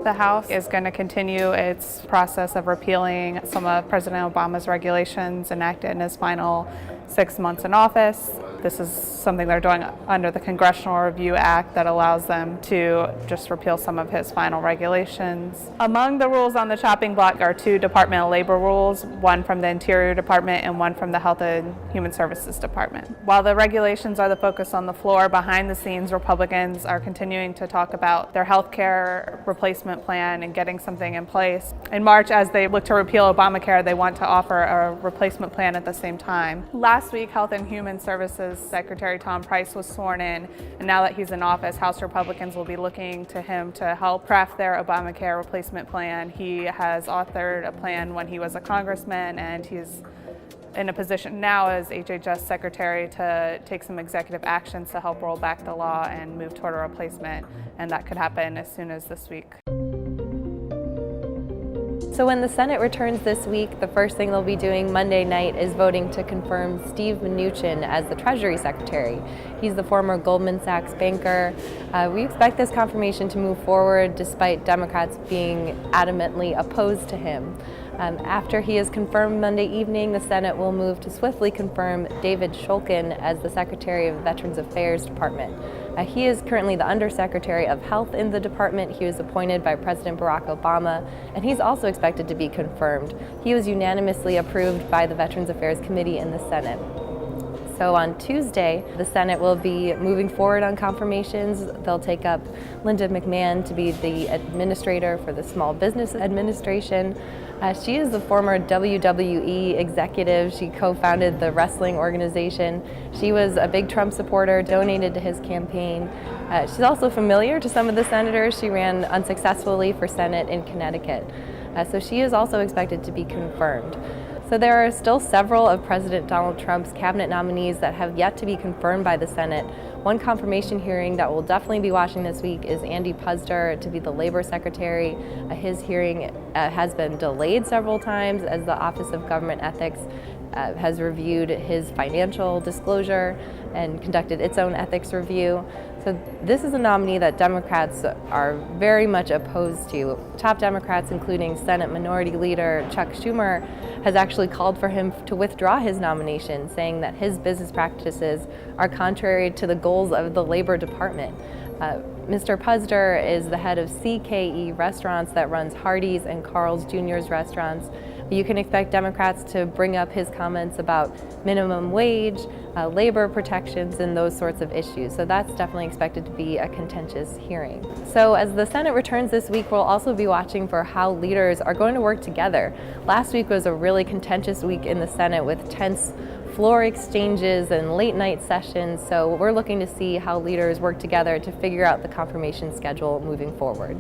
The House is going to continue its process of repealing some of President Obama's regulations enacted in his final 6 months in office. This is something they're doing under the Congressional Review Act that allows them to just repeal some of his final regulations. Among the rules on the chopping block are 2 Department of Labor rules, one from the Interior Department and one from the Health and Human Services Department. While the regulations are the focus on the floor, behind the scenes, Republicans are continuing to talk about their health care replacement plan and getting something in place. In March, as they look to repeal Obamacare, they want to offer a replacement plan at the same time. Last week, Health and Human Services Secretary Tom Price was sworn in, and now that he's in office, House Republicans will be looking to him to help craft their Obamacare replacement plan. He has authored a plan when he was a congressman, and he's in a position now as HHS Secretary to take some executive actions to help roll back the law and move toward a replacement, and that could happen as soon as this week. So when the Senate returns this week, the first thing they'll be doing Monday night is voting to confirm Steve Mnuchin as the Treasury Secretary. He's the former Goldman Sachs banker. We expect this confirmation to move forward despite Democrats being adamantly opposed to him. After he is confirmed Monday evening, the Senate will move to swiftly confirm David Shulkin as the Secretary of the Veterans Affairs Department. He is currently the Undersecretary of Health in the department. He was appointed by President Barack Obama, and he's also expected to be confirmed. He was unanimously approved by the Veterans Affairs Committee in the Senate. So on Tuesday, the Senate will be moving forward on confirmations. They'll take up Linda McMahon to be the administrator for the Small Business Administration. She is the former WWE executive. She co-founded the wrestling organization. She was a big Trump supporter, donated to his campaign. She's also familiar to some of the senators. She ran unsuccessfully for Senate in Connecticut. So she is also expected to be confirmed. So there are still several of President Donald Trump's cabinet nominees that have yet to be confirmed by the Senate. One confirmation hearing that we'll definitely be watching this week is Andy Puzder to be the Labor Secretary. His hearing has been delayed several times as the Office of Government Ethics has reviewed his financial disclosure and conducted its own ethics review. So this is a nominee that Democrats are very much opposed to. Top Democrats, including Senate Minority Leader Chuck Schumer, has actually called for him to withdraw his nomination, saying that his business practices are contrary to the goals of the Labor Department. Mr. Puzder is the head of CKE Restaurants that runs Hardee's and Carl's Jr.'s restaurants. You can expect Democrats to bring up his comments about minimum wage, labor protections, and those sorts of issues. So that's definitely expected to be a contentious hearing. So as the Senate returns this week, we'll also be watching for how leaders are going to work together. Last week was a really contentious week in the Senate with tense floor exchanges and late night sessions. So we're looking to see how leaders work together to figure out the confirmation schedule moving forward.